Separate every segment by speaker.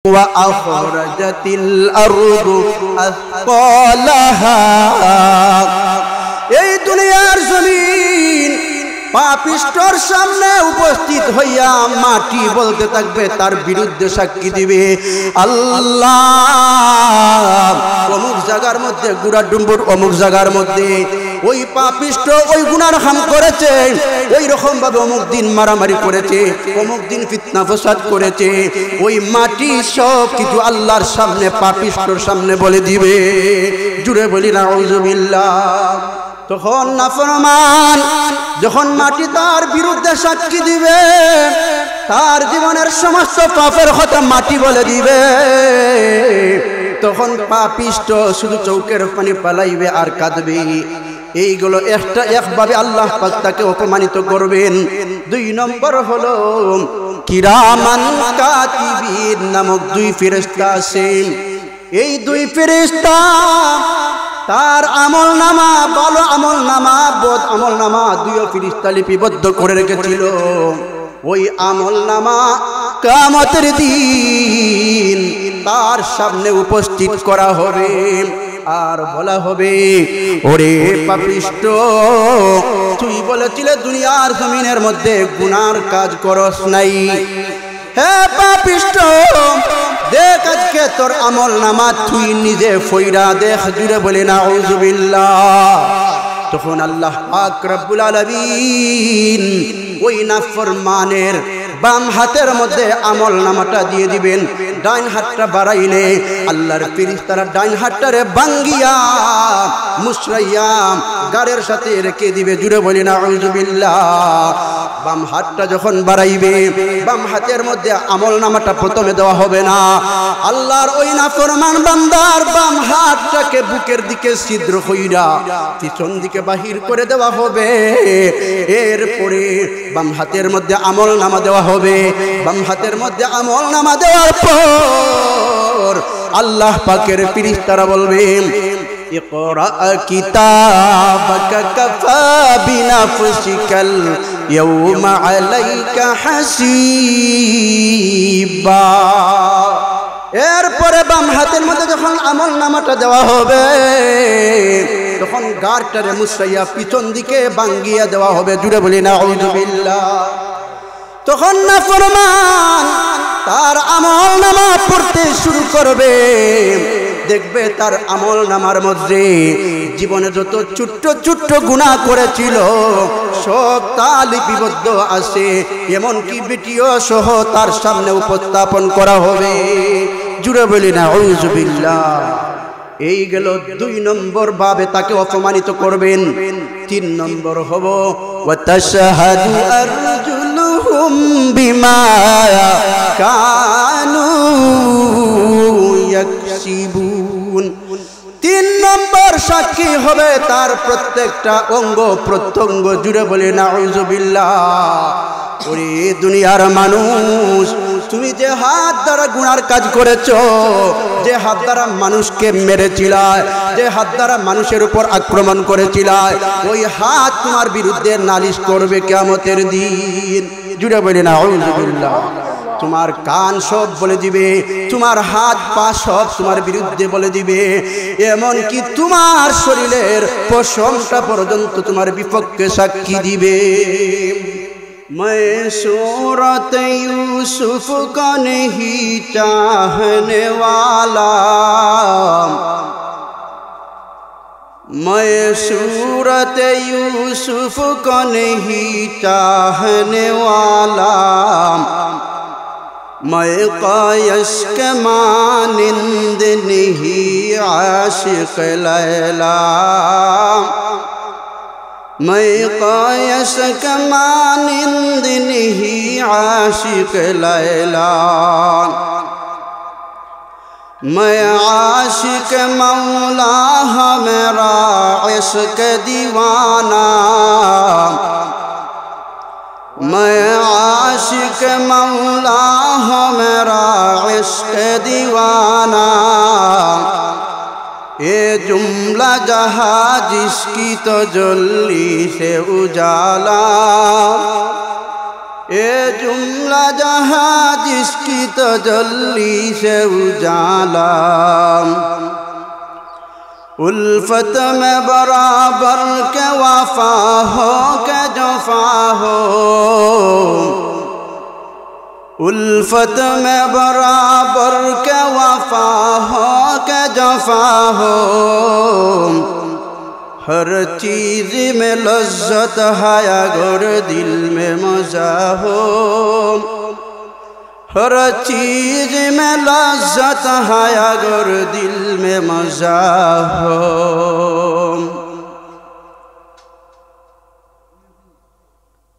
Speaker 1: وأخرجت الأرض أثقالها এই দুনিয়ার জমিন পাপিষ্ঠর সামনে উপস্থিত হইয়া মাটি বলতে থাকবে, তার বিরুদ্ধে সাক্ষী দিবে আল্লাহ অমুক জায়গার মধ্যে গুড়া ডুম্বুর অমুক জায়গার মধ্যে ওই পাপিষ্ঠ ওই গুনার হাম করেছে, ওই রকম ভাবে অমুক দিন মারামারি করেছে, অমুক দিন ফিতনা ফসাদ করেছে। ওই মাটি সব কিছু আল্লাহর সামনে পাপিষ্ঠর সামনে বলে দিবে। জুড়ে বলি নাউযুবিল্লাহ। তখন নাফরমান যখন মাটি তার বিরুদ্ধে সাক্ষী দিবে, তার জীবনের সমস্ত পাপের কথা মাটি বলে দিবে, তখন পাপিষ্ঠ শুধু চৌকের পানি পালাইবে আর কাঁদবে। এইগুলো একভাবে আল্লাহ পাক তাকে অপমানিত করবেন। 2 নম্বর হলো কিরামান কাতিবিন নামক 2 ফেরেশতা আছে। এই 2 ফেরেশতা তার আমল নামা, ভালো আমল নামা, বদ আমল নামা 2 ফেরেশতা লিপিবদ্ধ করে রেখেছিল। ওই আমল নামা কিয়ামতের দিন তার সামনে উপস্থিত করা হবে আর বলা হবে, ওরে পাপিষ্ঠ, তুই বলেছিলে দুনিয়ার জমিনের মধ্যে গুনার কাজ করস নাই। হে পাপিষ্ঠ, দেখ আজকে তোর আমল নামা তুই নিজে ফইরা দেখ। জুড়ে বলে নাউযুবিল্লাহ। তখন আল্লাহ পাক রব্বুল আলামিন ওই নাফরমানের বাম হাতের মধ্যে আমল নামাটা দিয়ে দিবেন। ডাইন হাতটা বাড়াইলে আল্লাহর ফেরেশতারা ডাইন হাতটারে ভাঙ্গিয়া মুসরাইয়া গাড়ের সাথে রেখে দিবে। জুড়ে বলি নাউযুবিল্লাহ। বাম হাতটা যখন বাড়াইবে, বাম হাতের মধ্যে আমল নামাটা প্রথমে দেওয়া হবে না। আল্লাহর ওই নাফরমান বান্দার বাম হাতটাকে বুকের দিকে ছিদ্র কইরা পিছন দিকে বাহির করে দেওয়া হবে। এরপরে বাম হাতের মধ্যে আমল নামা দেওয়া হবে। বাম হাতের মধ্যে আমল নামা দেওয়ার পর আল্লাহ পাকের ফেরেশতারা বলবেন, ইকরা কিতাবাকা কাফা বিনাফসিকাল ইয়াওমা আলাইকা হাসিবা। এরপরে বাম হাতের মধ্যে যখন আমল নামাটা দেওয়া হবে, তখন গারটারে মুছাইয়া পিছন দিকে ভাঙ্গিয়া দেওয়া হবে। জুড়ে বলি নাউযুবিল্লাহ। তখন নাফরমান তার আমল নামা পড়তে শুরু করবে। দেখবে তার আমল নামার মধ্যে জীবনে যত ছোট্ট ছোট্ট গুনাহ করেছিল সব তা লিপিবদ্ধ আছে, এমনকি ভিডিও সহ তার সামনে উপস্থাপন করা হবে। জুড়ে বলি নাউযুবিল্লাহ। এই গেল 2 নম্বর ভাবে তাকে অপমানিত করবেন। 3 নম্বর হব ওয়া তাশহাদু আরজুলুহুম বিমা কানু ইয়াকসিবুন। 3 নম্বর সাক্ষী হবে তার প্রত্যেকটা অঙ্গ প্রত্যঙ্গ। জুড়ে বলে নাউযুবিল্লাহ। ওরে দুনিয়ার মানুষ, তুমি যে হাত দ্বারা গুনার কাজ করেছো, যে হাত দ্বারা মানুষকে মেরেছিলা, যে হাত দ্বারা মানুষের উপর আক্রমণ করেছিলা, ওই হাত তোমার বিরুদ্ধে নালিশ করবে কিয়ামতের দিন। জুড়ে বলে নাউযুবিল্লাহ। তোমার কান সব বলে দিবে, তোমার হাত পা সব তোমার বিরুদ্ধে বলে দিবে, এমনকি তোমার শরীরের পশমটা পর্যন্ত তোমার বিপক্ষে সাক্ষী দিবে। मैं सूरत यूसुफ का नहीं चाहने वाला, मैं सूरत यूसुफ का नहीं चाहने वाला, मैं कायस के मानिंद नहीं आशिक लैला, मैं कायस के मानिंद नहीं आशिक लैला, मैं आशिक मौला मेरा इश्क दीवाना, मैं आशिक मौला मेरा इश्क दीवाना। ये जुमला जहाँ जिसकी तजल्ली से उजाला, ए जुमला जहां जिसकी तजल्ली से उजाला उल्फत में बराबर के वफा हो के जफा हो उल्फत में बराबर के वफा हो के जफा हो हर चीज़ में लज्जत है अगर दिल में मज़ा हो हर चीज़ में लज्जत है अगर दिल में मज़ा हो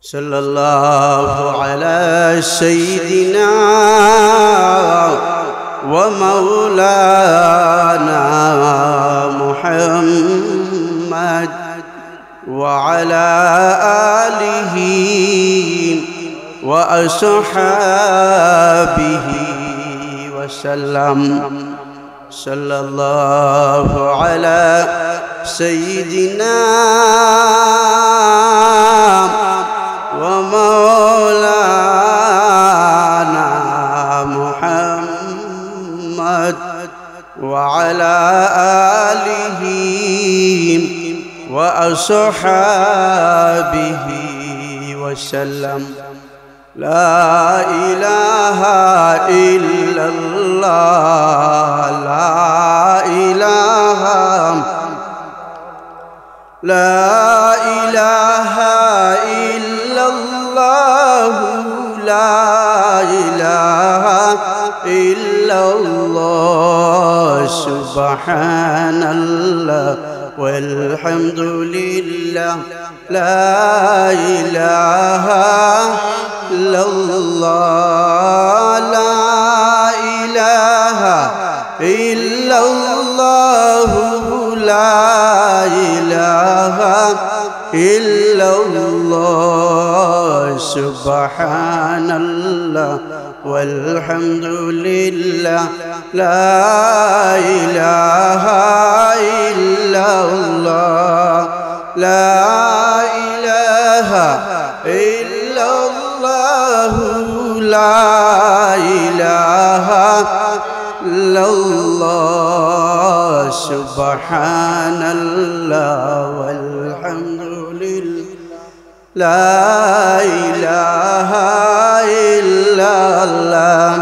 Speaker 1: सल्लल्लाहु अला सय्यिदिना व मौलाना मुहम्मद व अला आलिहि व अस्हाबिहि व सल्लम सल्लल्लाहु अला सय्यिदिना व मौलाना मुहम्मद व अला आलिहि व अस्हाबिहि व सल्लम ला इलाहा इल्लल्लाह ला इलाहा इल्लल्लाह ला इलाहा इल्लल्लाह सुब्हानल्लाह वल्हम्दुलिल्लाह ला इलाहा इल्लल्लाह ला इलाहा इल्लल्लाह ला इलाहा इल्लल्लाह सुब्हानल्लाह वल्हम्दुलिल्लाह ला इलाहा इल्लल्लाह ला इलाहा इल्लल्लाह ला इलाहा इल्लल्लाह सुब्हानल्लाह वल्हम्दुलिल्लाह ला इलाहा इल्लल्लाह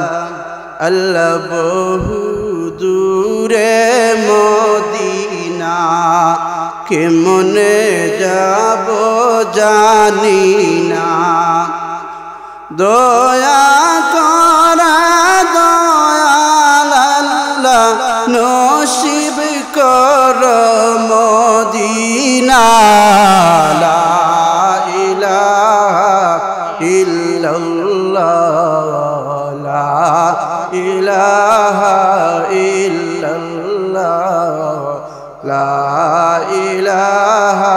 Speaker 1: अल्लाह बहु दूरे मदीना के मने जाबो जानी ना दया करा दयाल अल्लाह नसीब कर मदीना ला इलाहा इल्लल्लाह ला इलाहा इल्लल्लाह ला इलाहा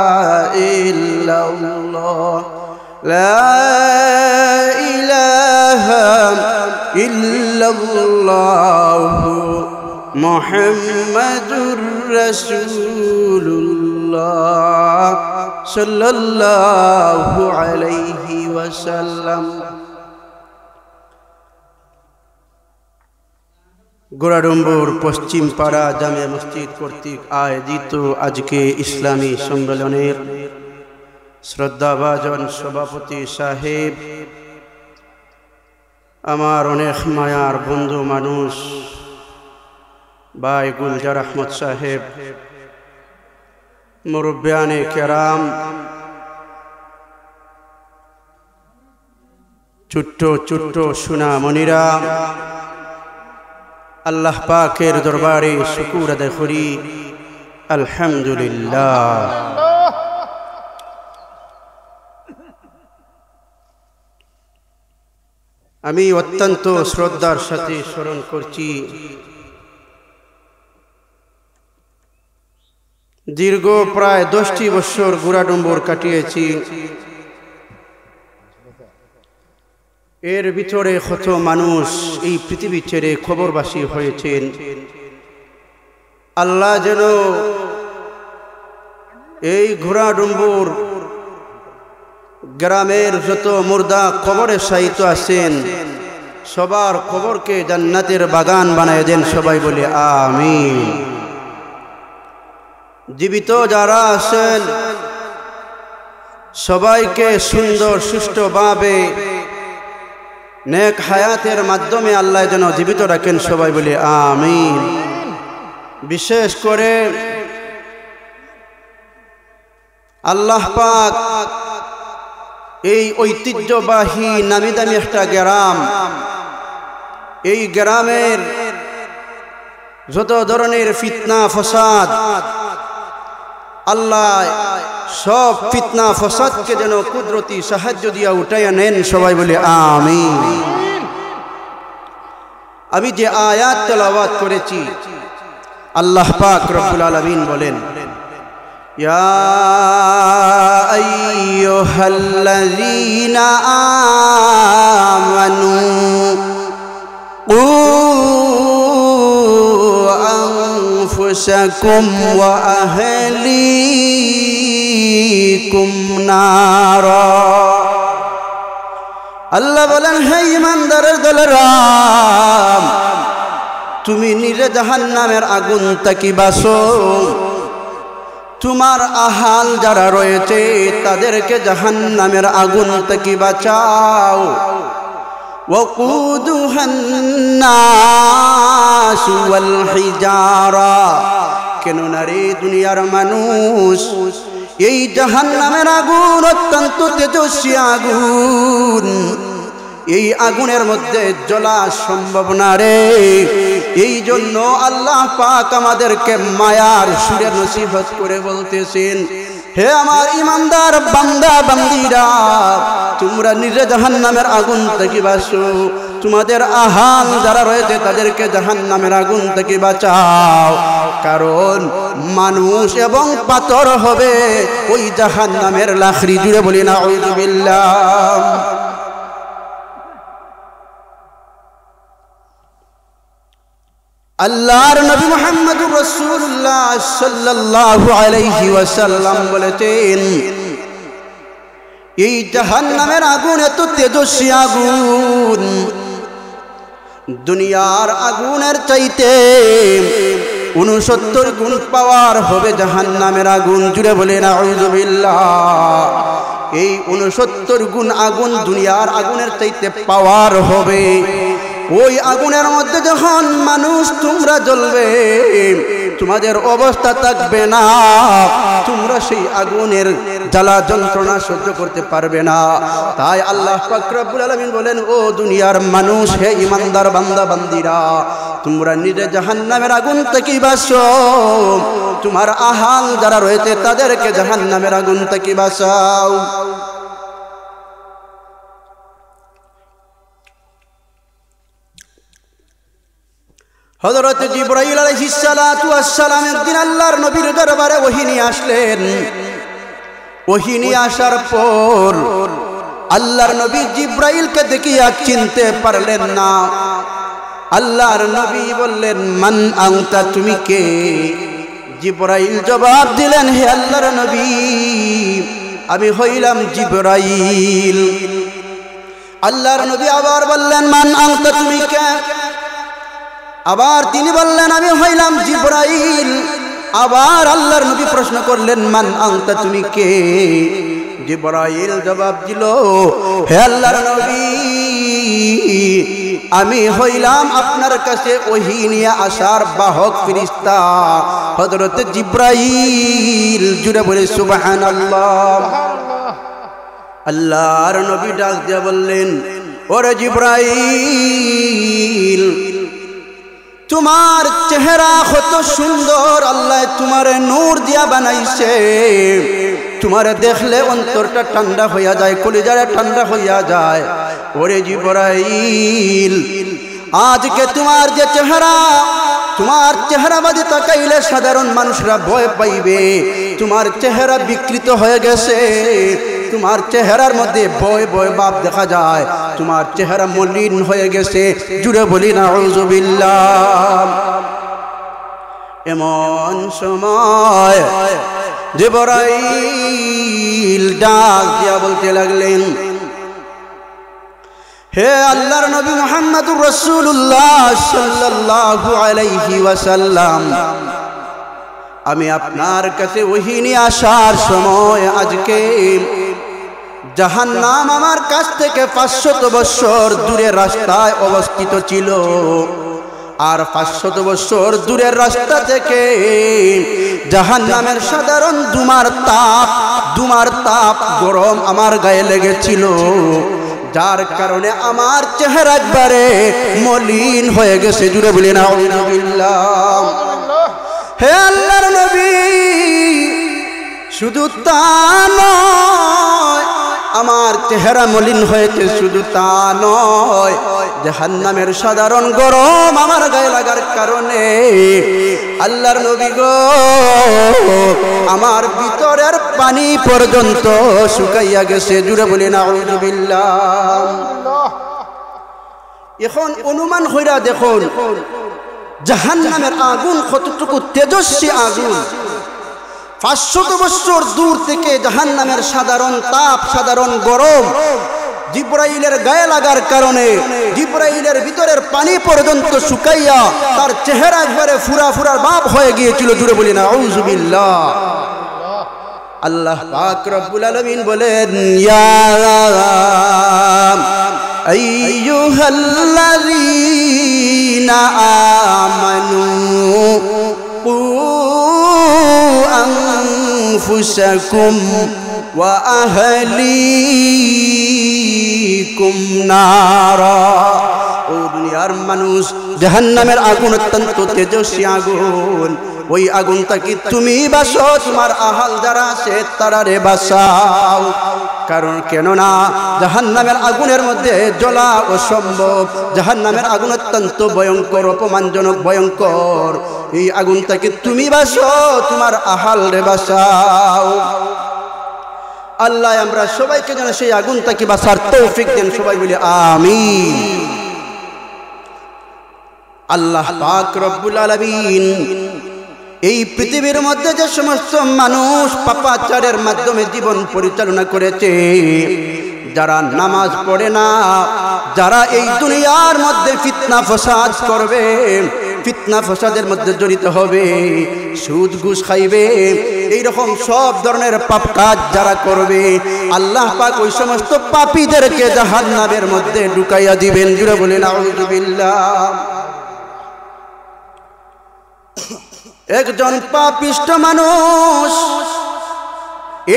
Speaker 1: इल्लल्लाह ला इलाहा इल्लल्लाह मुहम्मदुर रसूलुल्लाह सल्लल्लाहु अलैहि वसल्लम। গোড়াডম্বর পশ্চিম পাড়া জামে মসজিদ কর্তৃক আয়োজিত আজকে ইসলামী সম্মেলনের শ্রদ্ধাভাজন সভাপতি সাহেব, আমার অনেক মায়ার বন্ধু মানুষ ভাই গুলজার আহমদ সাহেব, মুরব্বিয়ানে কেরাম, ছোট্ট ছোট্ট সোনামণিরা, আল্লাহ পাকের দরবারে শুকর আদায় করি আলহামদুলিল্লাহ। আমি অত্যন্ত শ্রদ্ধার সাথে স্মরণ করছি দীর্ঘ প্রায় 10টি বছর গোড়াডম্বর কাটিয়েছি। এর ভিতরে কত মানুষ এই পৃথিবী ছেড়ে খবরবাসী হয়েছেন। আল্লাহ যেন এই গোড়াডম্বর গ্রামের যত মুর্দা কবরে শায়িত আছেন সবার কবরকে জান্নাতের বাগান বানায় দেন, সবাই বলি আমিন। জীবিত যারা আছেন সবাইকে সুন্দর সুষ্ঠুভাবে নেক হায়াতের মাধ্যমে আল্লাহ যেন জীবিত রাখেন, সবাই বলি আমিন। বিশেষ করে আল্লাহ পাক এই ঐতিহ্যবাহী নামি দামি একটা গ্রাম, এই গ্রামের যত ধরনের ফিতনা ফসাদ, আল্লাহ সব ফিতনা ফসাদকে যেন কুদরতি সাহায্য দিয়া উঠাইয়া নেন, সবাই বলে আমিন। আমি যে আয়াত তেলাওয়াত করেছি আল্লাহ পাক রব্বুল আলামিন বলেন, ইয়া আইয়ুহাল্লাযীনা আমানু কু আনফুসাকুম ওয়া আহলিকুম নারা। আল্লাহ বলেন, হে ঈমানদারের দলেরা, তুমি নিজে জাহান্নামের আগুন থেকে বাঁচো, তোমার আহাল যারা রয়েছে তাদেরকে জাহান্নামের আগুন থেকে বাঁচাও। ওয়াকুদুহান নাস ওয়াল হিজারা, কেননা রে দুনিয়ার মানুষ, এই জাহান্নামের আগুন অত্যন্ত তেজস্বী আগুন, এই আগুনের মধ্যে জ্বলা সম্ভব না রে। এই জন্য আল্লাহ পাক আমাদেরকে মায়ার সুরে নসিহত করে বলতেছেন, হে আমার ইমানদার বান্দা বান্দীরা, তোমরা নিজে জাহান্নামের আগুন থেকে বাঁচো, তোমাদের আহাল যারা রয়েছে তাদেরকে জাহান্নামের আগুন থেকে বাঁচাও। কারণ মানুষ এবং পাথর হবে ওই জাহান্নামের লাখড়ি, জুড়ে বলি না আউযু বিল্লাহ। আল্লাহর নবী মুহাম্মদুর রাসূলুল্লাহ সাল্লাল্লাহু আলাইহি ওয়াসাল্লাম বলেছেন, এই জাহান্নামের আগুন এত তেজস্বী আগুন, দুনিয়ার আগুনের চাইতে 69 গুণ পাওয়ার হবে জাহান্নামের আগুন, জুড়ে বলেন আউযু বিল্লাহ। এই 69 গুণ আগুন দুনিয়ার আগুনের চাইতে পাওয়ার হবে। ওই আগুনের মধ্যে যখন মানুষ তোমরা জ্বলবে, তোমাদের অবস্থা থাকবে না, তোমরা সেই আগুনের জ্বালা যন্ত্রণা সহ্য করতে পারবে না। তাই আল্লাহ পাক রব্বুল আলামিন বলেন, ও দুনিয়ার মানুষ, হে ঈমানদার বান্দা বান্দীরা, তোমরা নিজে জাহান্নামের আগুন থেকে বাঁচো, তোমার আহাল যারা রয়েছে তাদেরকে জাহান্নামের আগুন থেকে বাঁচাও। হযরত জিবরাইল আলাইহিস সালাতু ওয়াস সালাম একদিন আল্লাহর নবীর দরবারে ওহী নিয়ে আসলেন। ওহী নিয়ে আসার পর আল্লাহর নবী জিবরাইলকে দেখিয়া চিনতে পারলেন না। আল্লাহর নবী বললেন, মান আনতা, তুমি কে? জিবরাইল জবাব দিলেন, হে আল্লাহর নবী, আমি হইলাম জিবরাইল। আল্লাহর নবী আবার বললেন, মান আনতা, তুমি কে? আবার তিনি বললেন, আমি হইলাম জিবরাইল। আবার আল্লাহর নবী প্রশ্ন করলেন, মান আনতা, তুমি কে? জিবরাইল জবাব দিল, হে আল্লাহর নবী, আমি হইলাম আপনার কাছে ওহী নিয়ে আসার বাহক ফেরেশতা হযরত জিবরাইল। জুড়ে বলে সুবহানাল্লাহ। আল্লাহর নবী ডাক দিয়ে বললেন, ওরে জিবরাইল, তোমার চেহারা কত সুন্দর, আল্লাহ তোমার নূর দিয়া বানাইছে, তোমার দেখলে অন্তরটা ঠান্ডা হইয়া যায়, কলিজাটা ঠান্ডা হইয়া যায়। ওরে জিবরাইল, আজকে তোমার যে চেহারা, তোমার চেহারা বাদে তাকাইলে সাধারণ মানুষরা ভয় পাইবে, তোমার চেহারা বিকৃত হয়ে গেছে, তোমার চেহারার মধ্যে ভয় ভয় ভাব দেখা যায়, তোমার চেহারা মলিন হয়ে গেছে। জুড়ে বলি না আউযু বিল্লাহ। এমন সময় জিবরাইল ডাক দিয়া বলতে লাগলেন, হে আল্লাহর নবী মুহাম্মদুর রাসূলুল্লাহ সাল্লাল্লাহু আলাইহি ওয়াসাল্লাম, আমি আপনার কাছে ওহী নিয়ে আসার সময় আজকে জাহান্নাম আমার কাছ থেকে 500 বছর দূরের রাস্তায় অবস্থিত ছিল, আর 500 বছর দূরের রাস্তা থেকে জাহান্নামের সাধারণ ধুমার তাপ গরম আমার গায়ে লেগেছিল, যার কারণে আমার চেহারা একবারে মলিন হয়ে গেছে। জুড়ে বলি না আউযুবিল্লাহ। হে আল্লাহর নবী, শুধু তা নয়, আমার চেহারা মলিন হয়েছে, শুধু তা নয়, জাহান্নামের সাধারণ গরম আমার গায়ে লাগার কারণে আল্লাহর নবী গো, আমার ভিতরের পানি পর্যন্ত শুকাইয়া গেছে। জুড়ে বলি না আউযুবিল্লাহ। এখন অনুমান হইরা দেখুন জাহান্নামের আগুন কতটুকু তেজস্বী আগুন। 500 বছর দূর থেকে জাহান্নামের সাধারণ তাপ, সাধারণ গরম জিবরাইলের গায়ে লাগার কারণে জিবরাইলের ভিতরের পানি পর্যন্ত শুকাইয়া তার চেহারা একবারে ফুরার ভাব হয়ে গিয়েছিল। জুড়ে বলি না আউযুবিল্লাহ। আল্লাহ পাক রব্বুল আলামিন বলেন, ইয়া আইয়ুহাল্লাযীনা আমানু কু আনফুসাকুম ওয়া আহলিকুম নারা। ও দুনিয়ার মানুষ, জাহান্নামের আগুন অত্যন্ত তেজস্বী আগুন। ওই আগুনটা কি তুমি বাসো, তোমার আহাল যারা আছে তারারে বাসাও। কারণ কেননা জাহান্নামের আগুনের মধ্যে জ্বলা অসম্ভব। জাহান্নামের আগুন অত্যন্ত ভয়ঙ্কর, অপমানজনক, ভয়ঙ্কর। এই আগুনটাকে তুমি বাসো, তোমার আহাল রে বাসাও। আল্লাহ আমরা সবাইকে যেন সেই আগুনটাকে বাসার তৌফিক দেন। সবাই বলি আমিন। আল্লাহ পাক রব্বুল আলামিন এই পৃথিবীর মধ্যে যে সমস্ত মানুষ পাপাচারের মাধ্যমে জীবন পরিচালনা করেছে, যারা নামাজ পড়ে না, যারা এই দুনিয়ার মধ্যে ফিতনা ফসাদ করবে, ফিতনা ফসাদের মধ্যে জড়িত হবে, সুদ ঘুষ খাইবে, এইরকম সব ধরনের পাপ কাজ যারা করবে, আল্লাহ পাক ওই সমস্ত পাপীদেরকে জাহান্নামের মধ্যে ঢুকাইয়া দিবেন। জুড়ে বলেন আউযুবিল্লাহ। একজন পাপিষ্ঠ মানুষ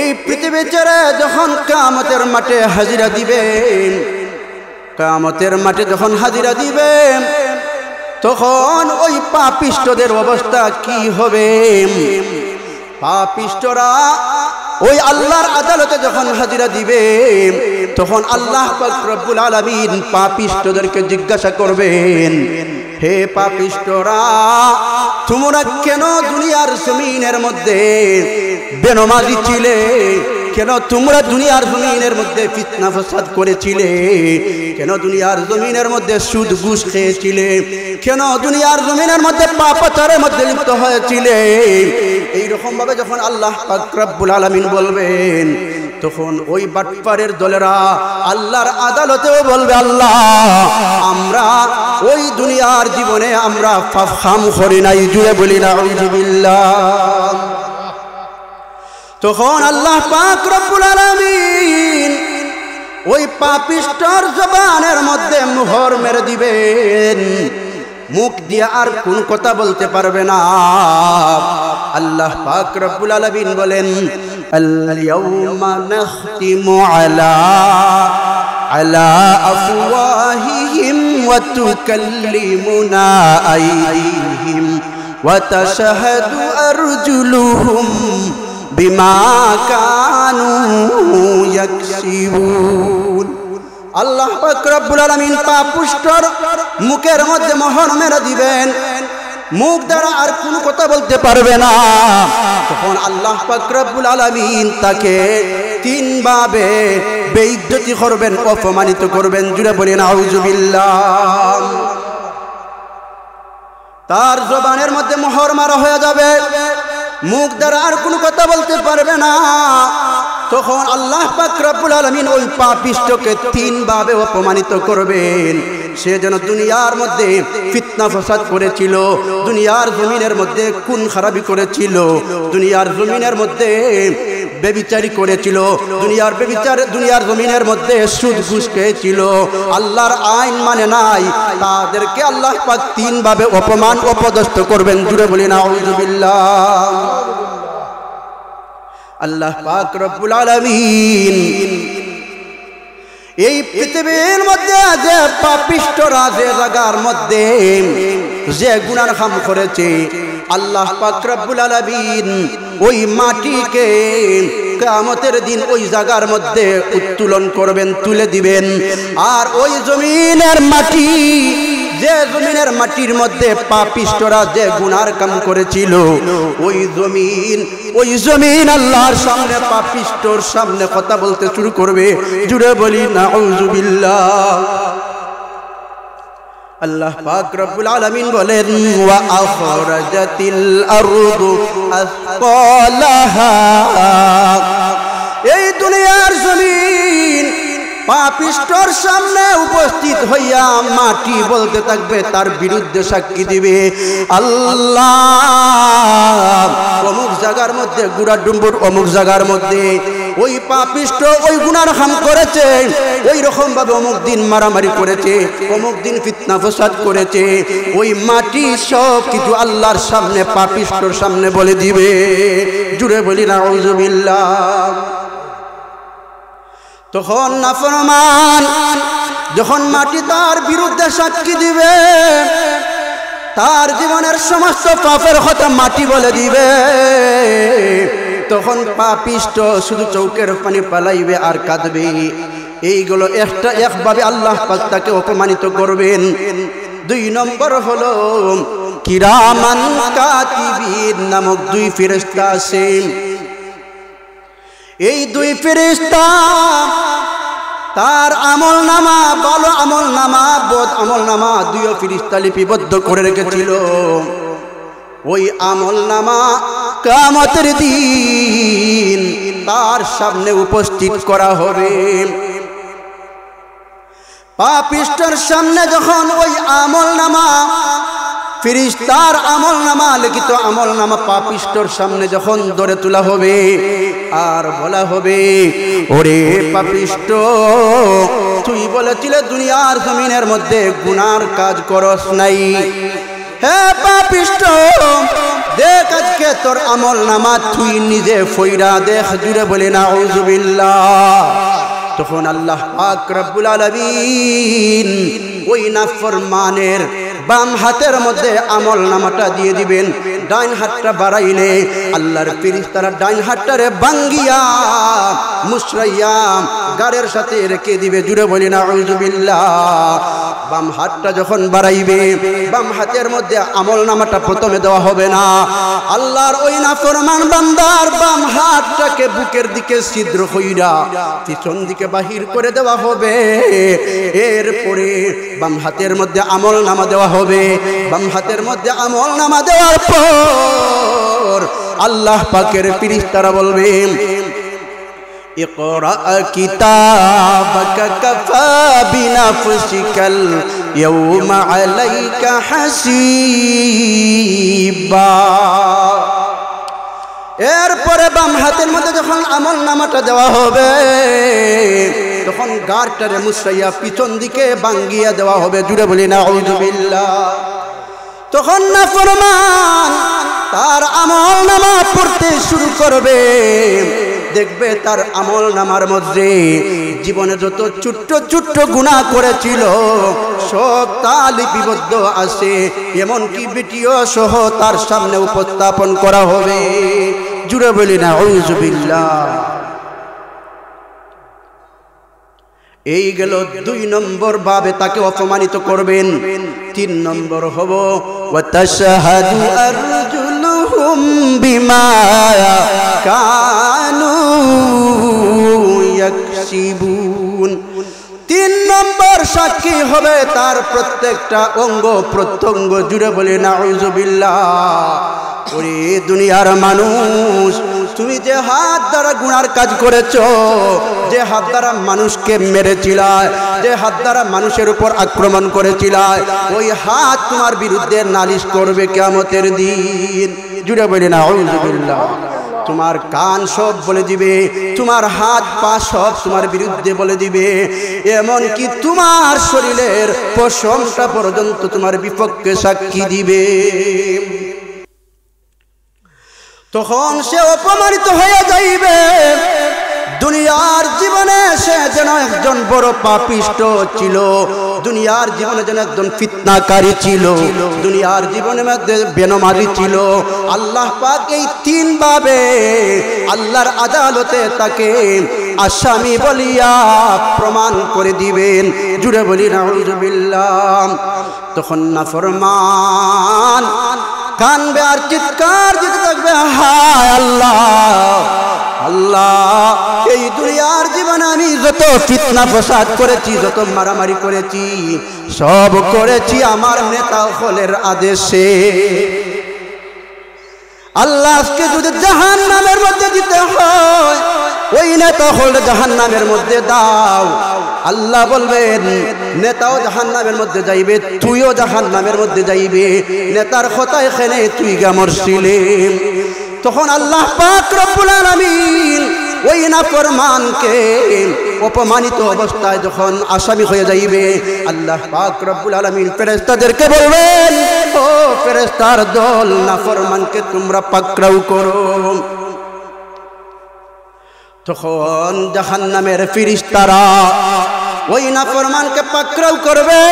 Speaker 1: এই পৃথিবী ছেড়ে যখন কিয়ামতের মাঠে হাজিরা দিবেন, কিয়ামতের মাঠে যখন হাজিরা দিবেন, তখন ওই পাপিষ্ঠদের অবস্থা কি হবে? পাপিষ্ঠরা ওই আল্লাহর আদালতে যখন হাজিরা দিবে, তখন আল্লাহ পাক রব্বুল আলামিন পাপিষ্ঠদেরকে জিজ্ঞাসা করবেন, হে পাপিষ্ঠরা, তোমরা কেন দুনিয়ার জমিনের মধ্যে বেনমাজি ছিলে? কেন তোমরা দুনিয়ার জমিনের মধ্যে ফিতনা ফসাদ করেছিলে? কেন দুনিয়ার জমিনের মধ্যে সুদ ঘুষ খেয়েছিলে? কেন দুনিয়ার জমিনের মধ্যে পাপাচারের মধ্যে লিপ্ত হয়েছিলে? এইরকম ভাবে যখন আল্লাহ পাক রব্বুল আলামিন বলবেন, তখন ওই বাটপারের দলেরা আল্লাহর আদালতেও বলবে, আল্লাহ আমরা ওই দুনিয়ার জীবনে আমরা পাপ কাম করি নাই। জুড়ে বলি না আউযুবিল্লাহ। তখন আল্লাহ পাক রব্বুল আলামিন ওই পাপিষ্ঠর জবানের মধ্যে মোহর মেরে দিবেন, মুখ দিয়ে আর কোন কথা বলতে পারবে না। আল্লাহ পাক রব্বুল আলামিন বলেন, আল-ইয়াওমা নাখতিমু আলা আফওয়াহিহিম ওয়া তুকাল্লিমুনা আইদিহিম ওয়া তাশহাদু আরজুলুহুম বিমা কানু ইয়াকসিবুন। আল্লাহ পাক রব্বুল আলামিন পাপিষ্ঠর মুখের মধ্যে মোহর মেরে দিবেন, মুখ দ্বারা আর কোনো কথা বলতে পারবে না। তখন আল্লাহ পাক রব্বুল আলামিন তাকে তিনভাবে বেইজ্জতি করবেন, অপমানিত করবেন। জুড়ে বলেন আউযুবিল্লাহ। তার জবানের মধ্যে মোহর মারা হয়ে যাবে, মুখ দ্বারা আর কোনো কথা বলতে পারবে না। তখন আল্লাহ পাক রব্বুল আলামিন ওই পাপিষ্ঠকে তিন ভাবে অপমানিত করবেন। সে যেন দুনিয়ার মধ্যে ফিতনা ফাসাদ করেছিল, দুনিয়ার জমিনের মধ্যে খুন খারাপি করেছিল, দুনিয়ার জমিনের মধ্যে বেবিচারি করেছিল, দুনিয়ার জমিনের মধ্যে সুদ ঘুষ খেয়েছিল, আল্লাহর আইন মানে নাই, তাদেরকে আল্লাহ পাক তিন ভাবে অপমান অপদস্থ করবেন। জুড়ে বলি নাউযুবিল্লাহ। আল্লাহ পাক রব্বুল আলামিন এই পৃথিবীর মধ্যে যে পাপিষ্ঠরা যে জায়গার মধ্যে যে গুনার কাম করেছে, আল্লাহ পাক রব্বুল আলামিন ওই মাটিকে কিয়ামতের দিন ওই জায়গার মধ্যে উত্তোলন করবেন, তুলে দিবেন। আর ওই জমিনের মাটি, যে জমিনের মাটির মধ্যে পাপিষ্ঠরা যে গুনার কাম করেছিল, ওই জমিন আল্লাহর সামনে পাপিষ্ঠর সামনে কথা বলতে শুরু করবে। জুড়ে বলি নাউযুবিল্লাহ। আল্লাহ পাক রব্বুল আলামিন বলেন, ওয়া আখরাজাতিল আরদু আসকালাহা। এই দুনিয়ার জমিন পাপিষ্ঠর সামনে উপস্থিত হইয়া মাটি বলতে থাকবে, তার বিরুদ্ধে সাক্ষী দিবে, আল্লাহ অমুক জায়গার মধ্যে গুড়া ডুম্বুর অমুক জায়গার মধ্যে ওই পাপিষ্ঠ ওই গুনার কাম করেছে, ওই রকম ভাবে অমুক দিন মারামারি করেছে, অমুক দিন ফিতনা ফাসাদ করেছে। ওই মাটি সব কিছু আল্লাহর সামনে পাপিষ্ঠর সামনে বলে দিবে। জুড়ে বলি নাউযুবিল্লাহ। তখন নাফরমান যখন মাটি তার বিরুদ্ধে সাক্ষী দিবে, তার জীবনের সমস্ত পাপের কথা মাটি বলে দিবে, তখন পাপিষ্ঠ শুধু চোখের পানি পালাইবে আর কাঁদবে। এইগুলো একভাবে আল্লাহ পাক তাকে অপমানিত করবেন। দুই নম্বর হলো কিরামান কাতিবিন নামক দুই ফেরেশতা আছে। এই দুই ফেরেশতা তার আমল নামা, ভালো আমল নামা, বদ আমল নামা দুই ফেরেশতা লিপিবদ্ধ করে রেখেছিল। ওই আমল নামা কিয়ামতের দিন তার সামনে উপস্থিত করা হবে। পাপিষ্ঠর সামনে যখন ওই আমল নামা, ফেরেশতার আমল নামা, লিখিত আমল নামা পাপিষ্ঠর সামনে যখন ধরে তোলা হবে আর বলা হবে, ওরে পাপিষ্ঠ, তুই বলেছিলে দুনিয়ার জমিনের মধ্যে গুনার কাজ করস নাই, হে পাপিষ্ঠ, দেখ আজকে তোর আমল নামা তুই নিজে ফইরা দেখ। জুড়ে বলে নাউযুবিল্লাহ। তখন আল্লাহ পাক রব্বুল আলামিন ওই নাফরমানের বাম হাতের মধ্যে আমল নামাটা দিয়ে দিবেন। ডাইন হাতটা বাড়াইলে আল্লাহর ফেরেশতারা ডাইন হাতটারে ভাঙ্গিয়া মুসরাইয়া গাড়ের সাথে রেখে দিবে। জুড়ে বলি নাউযুবিল্লাহ। বাম হাতটা যখন বাড়াইবে, বাম হাতের মধ্যে আমল নামাটা প্রথমে দেওয়া হবে না। আল্লাহর ওই নাফরমান বান্দার বাম হাতটাকে বুকের দিকে ছিদ্র কইরা পিছন দিকে বাহির করে দেওয়া হবে। এরপরে বাম হাতের মধ্যে আমল নামা দেওয়া হবে। বাম হাতের মধ্যে আমল নামা দেওয়ার পর আল্লাহ পাকের ফেরেশতারা বলবে, ইকরা কিতাবাকা কাফা বিনাফসিকাল ইয়াওমা আলাইকা হাসিবা। এরপরে বাম হাতের মধ্যে যখন আমল নামাটা দেওয়া হবে, তখন গাড়টারে মুছাইয়া পিছন দিকে ভাঙ্গিয়া দেওয়া হবে। জুড়ে বলি নাউযুবিল্লাহ। তখন নাফরমান তার আমল নামা পড়তে শুরু করবে। দেখবে তার আমল নামার মধ্যে জীবনে যত ছোট্ট ছোট্ট গুনাহ করেছিল সব তা লিপিবদ্ধ আছে, এমনকি ভিডিও সহ তার সামনে উপস্থাপন করা হবে। জুড়ে বলি নাউযুবিল্লাহ। এই গেল দুই নম্বর ভাবে তাকে অপমানিত করবেন। তিন নম্বর হব ওয়া তাশহাদু আরজুলুহুম বিমা কানু ইয়াকসিবুন। তিন নম্বর সাক্ষী হবে তার প্রত্যেকটা অঙ্গ প্রত্যঙ্গ জুড়ে বলে নাউজুবিল্লাহ। ওরে দুনিয়ার মানুষ, তুমি যে হাত দ্বারা গুনার কাজ করেছো, যে হাত দ্বারা মানুষকে মেরেছিলা, যে হাত দ্বারা মানুষের উপর আক্রমণ করেছিলা, ওই হাত তোমার বিরুদ্ধে নালিশ করবে কিয়ামতের দিন। জুড়ে বলি নাউজুবিল্লাহ। তোমার কান সব বলে দিবে, তোমার হাত পা সব তোমার বিরুদ্ধে বলে দিবে, এমন কি তোমার শরীরের পশমটা পর্যন্ত তোমার বিপক্ষে সাক্ষী দিবে। তখন সে অপমানিত হয়ে যাইবে। দুনিয়ার জীবনে সে যেন একজন বড় পাপিষ্ট ছিল, দুনিয়ার জীবনে যেন একজন ফিতনাকারী ছিল, দুনিয়ার জীবনের মধ্যে বেনমাজি ছিল। আল্লাহ পাক এই তিন ভাবে আল্লাহর আদালতে তাকে আসামি বলিয়া প্রমাণ করে দিবেন। জুড়ে বলি নাউজুবিল্লাহ। তখন নাফরমান কানবে আর চিৎকার দিতে থাকবে, হায় আল্লাহ, আল্লাহ, এই দুনিয়ার জীবনে আমি যত ফিতনা ফসাদ করেছি, যত মারামারি করেছি, সব করেছি আমার নেতা হলের আদেশে। আল্লাহ আজকে যদি জাহান্নামের মধ্যে দিতে হয়, ওই নেতা হল জাহান্নামের মধ্যে দাও। আল্লাহ বলবেন নেতাও জাহান্নামের মধ্যে যাইবে, তুইও জাহান্নামের মধ্যে যাইবে, নেতার কথা এখানে তুই গামরছিলে। তখন আল্লাহ পাক রব্বুল আলামিন ওই নাফরমানকে অপমানিত অবস্থায় যখন আসামি হয়ে যাইবে, আল্লাহ পাক রব্বুল আলামিন ফেরেশতাদেরকে বলবেন, ও ফেরেশতার দল, নাফরমানকে তোমরা পাকড়াও করো। তখন জাহান্নামের ফেরেশতারা ওই নাফরমানকে পাকড়াও করবে।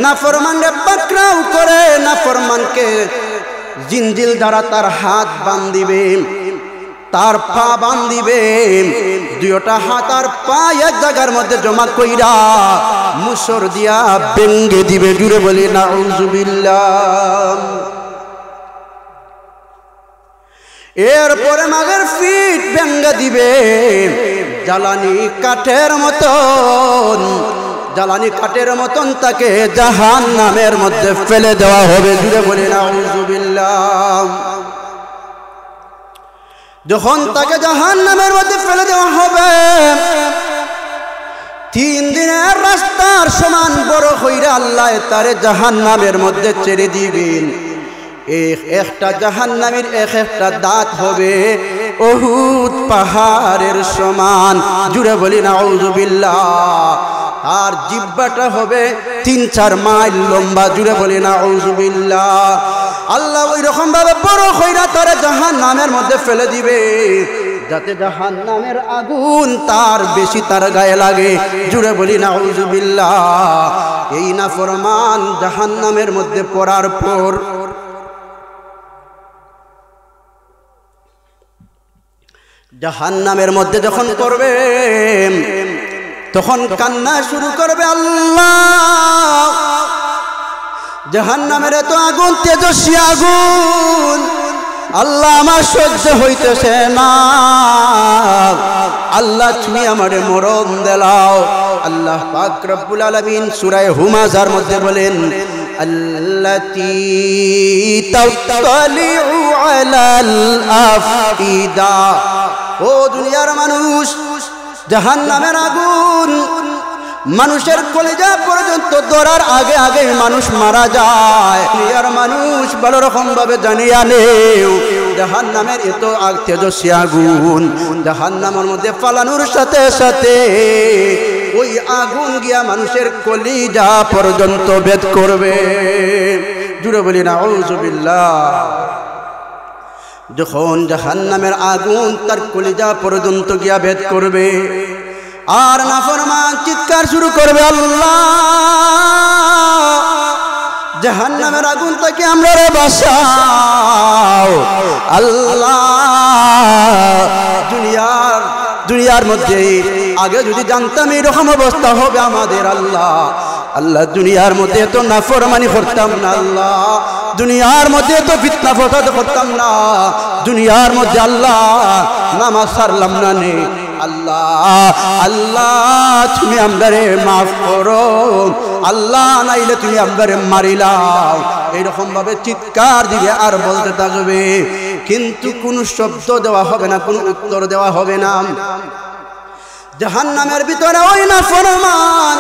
Speaker 1: নাফরমানকে পাকড়াও করে নাফরমানকে জিনজিল দ্বারা তার হাত বান্ধিবে, তার পা বান্ধিবে, দুইটা হাত আর পা এক জায়গার মধ্যে জমা কইরা মুসর দিয়া ভেঙ্গে দিবে। জুড়ে বলি নাউজুবিল্লাহ। এরপরে মাগের ফিট ভেঙ্গে দিবে, জ্বালানি কাঠের মতন, জ্বালানি কাঠের মতন তাকে জাহান্নামের মধ্যে ফেলে দেওয়া হবে। জুড়ে বলি নাউজুবিল্লাহ। যখন তাকে জাহান্নামের মধ্যে ফেলে দেওয়া হবে, 3 দিনের রাস্তার সমান বড় হইরা আল্লাহ তারে জাহান্নামের মধ্যে ছেড়ে দিবেন। একটা জাহান্নামের একটা দাঁত হবে উহুদ পাহাড়ের সমান। জুড়ে বলি নাউজুবিল্লাহ। আর জিহ্বাটা হবে 3-4 মাইল লম্বা। জুড়ে বলি নাউজুবিল্লাহ। আল্লাহ ওই রকম ভাবে বড় হইরা তারা জাহান্নামের মধ্যে ফেলে দিবে, যাতে জাহান্নামের আগুন তার বেশি তার গায়ে লাগে। জুড়ে বলি নাউজুবিল্লাহ। এই নাফরমান জাহান্নামের মধ্যে পড়ার পর জাহান্নামের মধ্যে যখন করবে, তখন কান্না শুরু করবে, আল্লাহ, জাহান্নামের এত আগুন, তেজস্বী আগুন, আল্লাহ আমার সহ্য হইতেছে না, আল্লাহ তুমি আমারে মরণ দেলাও। আল্লাহ পাক রব্বুল আলামিন সূরা হুমাযার মধ্যে বলেন, আল্লাতী তাতালিউ আলাল আফইদা। ও দুনিয়ার মানুষ, জাহান্নামের আগুন মানুষের কলিজা পর্যন্ত ধরার আগে আগে মানুষ মারা যায়। দুনিয়ার মানুষ ভালো রকম ভাবে জানিয়া নেও জাহান্নামের এত তেজস্বী আগুন, জাহান্নামের মধ্যে ফালানোর সাথে সাথে ওই আগুন গিয়া মানুষের কলিজা পর্যন্ত ভেদ করবে। জুড়ে বলি নাউজুবিল্লাহ। যখন জাহান্নামের আগুন তার কলিজা পর্যন্ত গিয়া ভেদ করবে, আর নাফরমান চিৎকার শুরু করবে, আল্লাহ, জাহান্নামের আগুন থেকে আমরা রে বাঁচাও। আল্লাহ, দুনিয়ার মধ্যে আগে যদি জানতাম এরকম অবস্থা হবে আমাদের, আল্লাহ, আল্লাহ দুনিয়ার মধ্যে তো নাফরমানি করতাম না, আল্লাহ দুনিয়ার মধ্যে তো ফিতনা ফসাদ করতাম না, দুনিয়ার মধ্যে আল্লাহ নামাজ ছাড়লাম না নে, আল্লাহ আল্লাহ তুমি আমরারে মাফ করো, আল্লাহ নাইলে তুমি আমরারে মারিলাও, এইরকম ভাবে চিৎকার দিবে আর বলতে থাকবে, কিন্তু কোনো শব্দ দেওয়া হবে না, কোনো উত্তর দেওয়া হবে না। জাহান্নামের ভিতরে ওই নাফরমান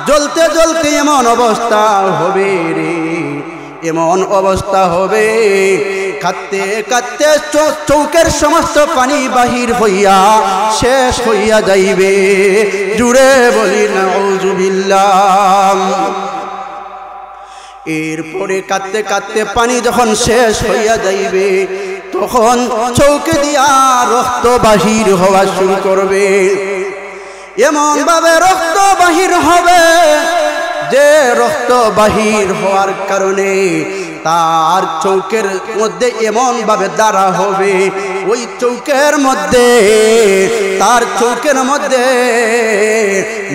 Speaker 1: জ্বলতে জ্বলতে এমন অবস্থা হবে রে, এমন অবস্থা হবে, কাঁদতে কাঁদতে চৌকের সমস্ত পানি বাহির হইয়া শেষ হইয়া যাইবে। জুড়ে বলি নাউযুবিল্লাহ। এরপরে কাঁদতে কাঁদতে পানি যখন শেষ হইয়া যাইবে, তখন চৌকে দিয়া রক্ত বাহির হওয়া শুরু করবে। এমন ভাবে রক্ত বাহির হবে যে রক্ত বাহির হওয়ার কারণে তার চৌকের মধ্যে এমন ভাবে দাঁড়া হবে, ওই চৌকের মধ্যে তার চৌকের মধ্যে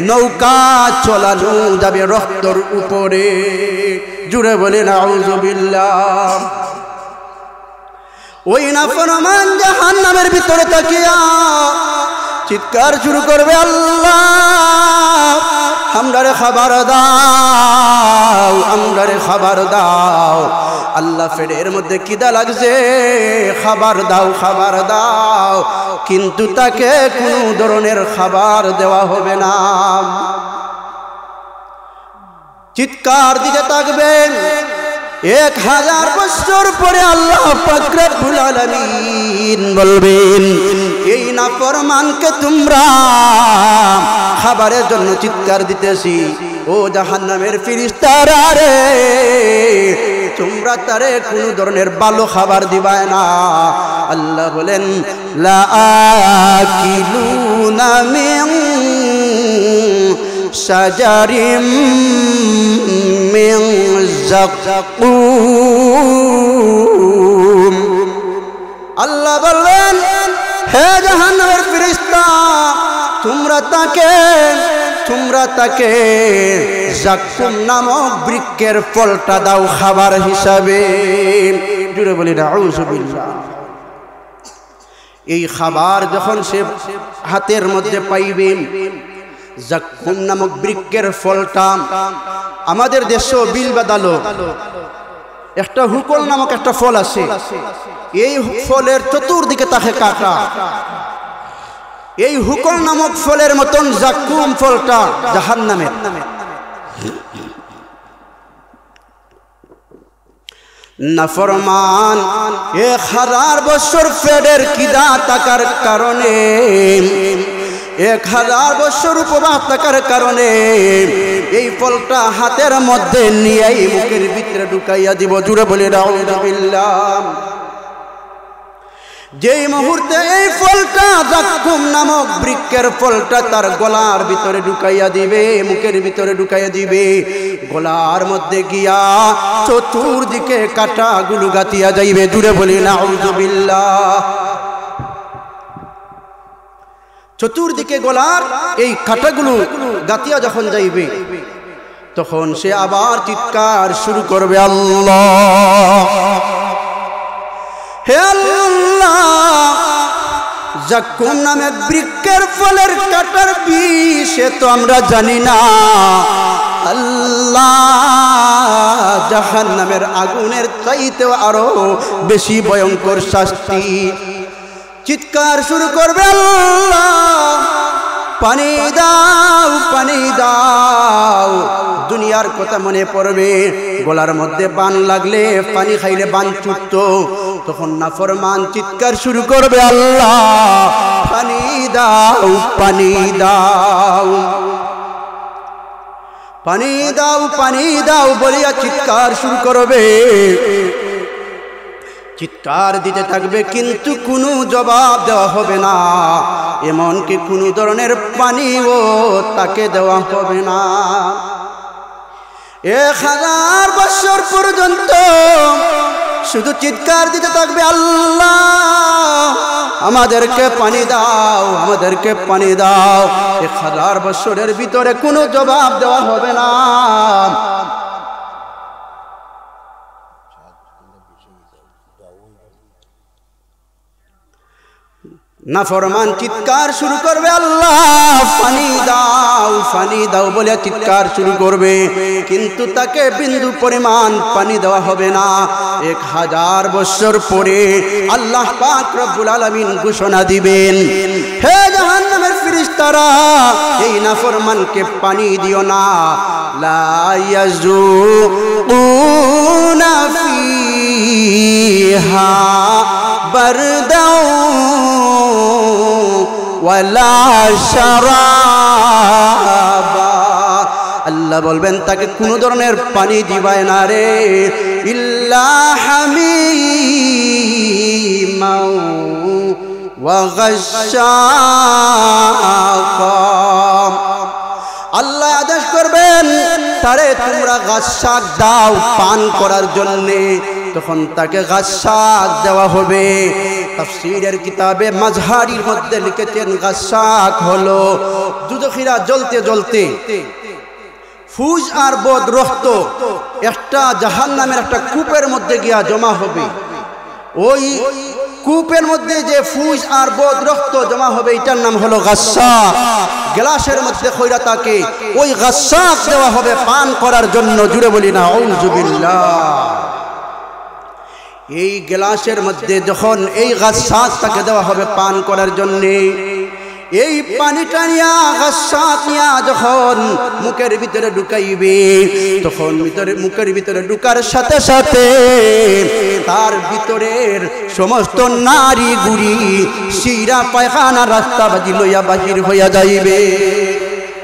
Speaker 1: নৌকা চলানো যাবে রক্তর উপরে। জুড়ে বলে নাউযুবিল্লাহ। ওই নাফরমান জাহান্নামের ভিতরে তাকিয়া চিৎকার শুরু করবে, আল্লাহ আমরারে খাবার দাও, আমরারে খাবার দাও, আল্লাহ পেটের মধ্যে খিদা লাগছে, খাবার দাও খাবার দাও, কিন্তু তাকে কোনো ধরনের খাবার দেওয়া হবে না। চিৎকার দিতে থাকবেন। 1000 বছর পরে আল্লাহ পাক রব্বুল আলামিন বলবেন, এই নাফরমানকে তোমরা খাবারের জন্য চিৎকার দিতেছি, ও জাহান্নামের ফেরেশতারা রে, তোমরা তারে কোনো ধরনের ভালো খাবার দিবায় না। আল্লাহ বলেন, লা আকিলুনা মিন শাজারিম মিন যাকুম। আল্লাহ বললেন, হে জাহান্নামের ফেরেশতা, তোমরা তাকে যাকুম নামক বৃক্ষের ফলটা দাও খাবার হিসাবে। জুড়ে বলি নাউযুবিল্লাহ। এই খাবার যখন সে হাতের মধ্যে পাইবে, যাকুম নামক বৃক্ষের ফলটা, আমাদের দেশে বিল বাদালো একটা হুকল নামক একটা ফল আছে, এই ফলের চতুর্দিকে তাকে কাটা। এই হুকল নামক ফলের মতন যাকুম ফলটা জাহান্নামের। নাফরমান 1000 বছর পেটের খিদা থাকার কারণে, 1000 বছর উপবাস থাকার কারণে এই ফলটা হাতের মধ্যে নিয়েই মুখের ভিতরে ঢুকাইয়া দিব। জুড়ে বলি নাউযুবিল্লাহ। যেই মুহূর্তে এই ফলটা যাকুম নামক বৃক্ষের ফলটা তার গলার ভিতরে ঢুকাইয়া দিবে, মুখের ভিতরে ঢুকাইয়া দিবে, গলার মধ্যে গিয়া চতুর্দিকে কাঁটাগুলো গাতিয়া যাইবে। জুড়ে বলি নাউযুবিল্লাহ। চতুর্দিকে গলার এই কাঁটাগুলো গাতিয়া যখন যাইবে, তখন সে আবার চিৎকার শুরু করবে, আল্লাহ হে আল্লাহ, যাকুম নামে বৃক্ষের ফলের কাটার বিষ তো আমরা জানি না, আল্লাহ জাহান্নামের আগুনের চাইতেও আরো বেশি ভয়ঙ্কর শাস্তি। চিৎকার শুরু করবে, আল্লাহ পানি দাও পানি দাও। দুনিয়ার কথা মনে পড়বে, গলার মধ্যে বান লাগলে, পানি খাইলে বান ছুটত, তখন নাফরমান চিৎকার শুরু করবে, আল্লাহ পানি দাও পানি দাও পানি দাও পানি দাও বলিয়া চিৎকার শুরু করবে। চিৎকার দিতে থাকবে, কিন্তু কোনো জবাব দেওয়া হবে না, এমনকি কোনো ধরনের পানিও তাকে দেওয়া হবে না। 1000 বছর পর্যন্ত শুধু চিৎকার দিতে থাকবে, আল্লাহ আমাদেরকে পানি দাও আমাদেরকে পানি দাও। 1000 বছরের ভিতরে কোনো জবাব দেওয়া হবে না। নাফরমান চিৎকার শুরু করবে, আল্লাহ পানি দাও বলে চিৎকার শুরু করবে, কিন্তু তাকে বিন্দু পরিমাণ পানি দেওয়া হবে না। 1000 বছর পরে আল্লাহ পাক রব্বুল আলামিন ঘোষণা দিবেন, হে জাহান্নামের ফেরেশতারা, এই নাফরমানকে পানি দিও না। লা ইয়াজুকুনা ফিহা বারদাও ওয়ালা শারাবা। আল্লাহ বলবেন তাকে কোনো ধরনের পানি দিবাই না রে, ইল্লা হামিমাও ওয়া গাসসাকা। আল্লাহ আদেশ করবেন তারে তোমরা গাসসাক দাও পান করার জন্যে, তখন তাকে গাসসাক দেওয়া হবে। তাফসীরের কিতাবে মাজহারির মধ্যে লিখেছেন গাসসাক হলো দুজখিরা জ্বলতে জ্বলতে ফুজ আর বদ রক্ত একটা জাহান্নামের একটা কূপের মধ্যে গিয়া জমা হবে। ওই কূপের মধ্যে যে ফুজ আর বদ রক্ত জমা হবে এটার নাম হলো গাসসাক। গ্লাসের মধ্যে খৈরা তাকে ওই গাসসাক দেওয়া হবে পান করার জন্য। জুড়ে বলি না আউযুবিল্লাহ। এই গ্লাসের মধ্যে যখন এই গাসসাক তাকে দেওয়া হবে পান করার জন্যে, এই পানিটা নিয়া গাসসাক নিয়া যখন মুখের ভিতরে ঢুকাইবে, তখন মুখের ভিতরে ঢুকার সাথে সাথে তার ভিতরের সমস্ত নারী গুড়ি শিরা পায়খানা রাস্তা বাজি লইয়া বাহির হইয়া যাইবে।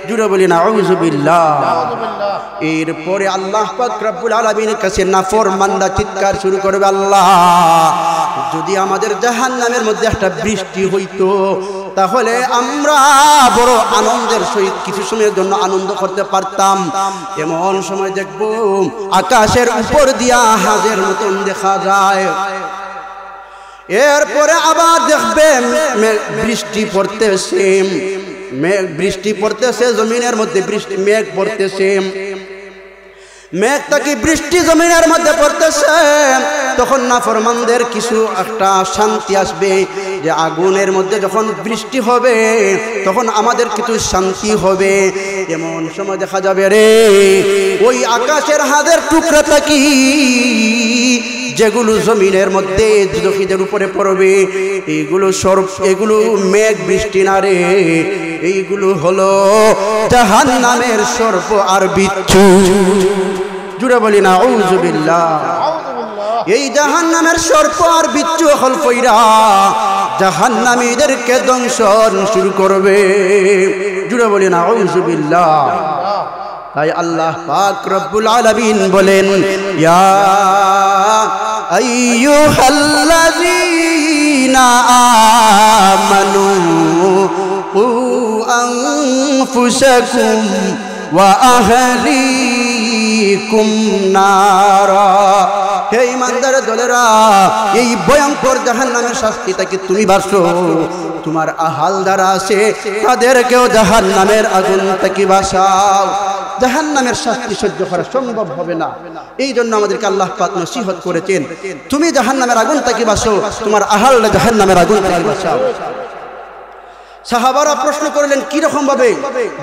Speaker 1: জুড়ে বলি না আউযুবিল্লাহ। এরপরে আল্লাহ পাক রব্বুল আলামিনের কাছে নাফরমানরা চিৎকার শুরু করবে, আল্লাহ যদি আমাদের জাহান্নামের মধ্যে একটা বৃষ্টি হইতো তাহলে আমরা বড় আনন্দের সহিত কিছু সময়ের জন্য আনন্দ করতে পারতাম। এমন সময় দেখব আকাশের উপর দিয়া হাজের মতন দেখা যায়। এরপরে আবার দেখবে বৃষ্টি পড়তেছে, বৃষ্টি পড়তেছে জমিনের মধ্যে, বৃষ্টি মেঘ পড়তেছে, মেঘ থেকে বৃষ্টি জমিনের মধ্যে পড়তেছে। তখন নাফরমানদের কিছু একটা শান্তি আসবে যে আগুনের মধ্যে যখন বৃষ্টি হবে তখন আমাদের কিছু শান্তি হবে। এমন সময় দেখা যাবে রে ওই আকাশের হাতের টুকরা থাকি যেগুলো জমিনের মধ্যে দুঃখীদের উপরে পড়বে, এগুলো মেঘ বৃষ্টি না রে, এইগুলো হলো জাহান্নামের সর্প আর বিচ্ছু। জুড়ে বলি না আউযুবিল্লাহ। এই জাহান্নামের সর্প আর বিচ্ছু হল পয়রা জাহান্নামীদেরকে দংশন শুরু করবে। জুড়ে বলি না আউযুবিল্লাহ। তাই আল্লাহ পাক রব্বুল আলামিন বলেন, ইয়া আইয়ুহাল্লাযীনা আমানু কু আনফুসাকুম ওয়া আহলিকুম নারা। হে ঈমানদার দলেরা, এই ভয়ঙ্কর জাহান্নামের শাস্তি থেকে তুমি বাঁচো, তোমার আহাল যারা আছে তাদেরকেও জাহান্নামের আগুন থেকে বাঁচাও। জাহান্নামের শাস্তি সহ্য করা সম্ভব হবে না, এই জন্য আমাদেরকে আল্লাহ পাক নসিহত করেছেন তুমি জাহান্নামের আগুন থেকে বাঁচো, তোমার আহালরা জাহান্নামের আগুন থেকে বাঁচাও। সাহাবারা প্রশ্ন করলেন কি রকম ভাবে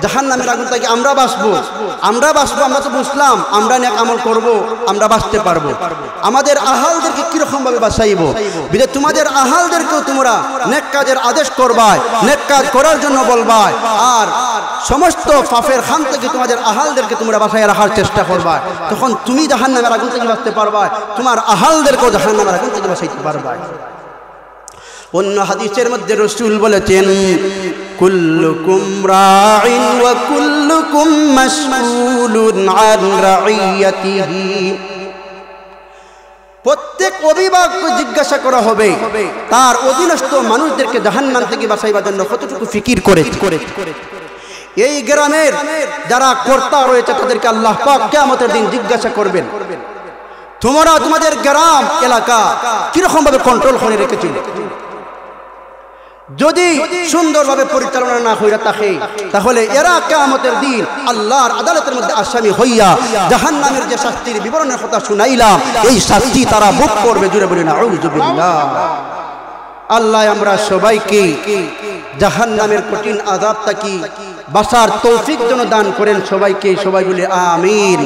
Speaker 1: জাহান্নামের আগুন থেকে আমরা বাঁচবো? আমরা তো বুঝলাম আমরা নেক আমল করব, আমরা বাঁচতে পারবো, আমাদের আহালদেরকে কি রকম ভাবে বাঁচাইবো? বিদে তোমাদের আহালদেরকেও তোমরা নেক কাজের আদেশ করবাই, নেক কাজ করার জন্য বলবাই, আর সমস্ত পাপের খান থেকে তোমাদের আহালদেরকে তোমরা বাঁচাইয়া রাখার চেষ্টা করবাই। তখন তুমি জাহান্নামের আগুন থেকে বাঁচতে পারবাই, তোমার আহালদেরকেও জাহান্নামের আগুন থেকে বাঁচাইতে পারবাই। অন্য হাদিসের মধ্যে রাসূল বলেছেন, কুল্লুকুম রাঈন ওয়া কুল্লুকুম মাসউলুন আন রাইয়াতিহি। প্রত্যেক অভিভাবককে জিজ্ঞাসা করা হবে তার অধীনস্থ মানুষদেরকে জাহান্নাম থেকে বাঁচাইবার জন্য কতটুকু ফিকির করে। এই গ্রামের যারা কর্তা রয়েছে তাদেরকে আল্লাহ পাক কিয়ামতের দিন জিজ্ঞাসা করবেন, তোমরা তোমাদের গ্রাম এলাকা কিরকম ভাবে কন্ট্রোল করে রেখেছিলে? যদি সুন্দরভাবে পরিচালনা না হইয়া থাকে তাহলে এরা কিয়ামতের দিন আল্লাহর আদালতের মধ্যে আসামি হইয়া জাহান্নামের যে শাস্তির বিবরণের কথা শুনাইলাম এই শাস্তি তারা ভোগ করবে। জুড়ে বলি না আউযুবিল্লাহ। আল্লাহ আমরা সবাইকে জাহান্নামের কঠিন আযাব থেকে বাঁচার তৌফিক যেন দান করেন সবাইকে, সবাই বলে আমিন।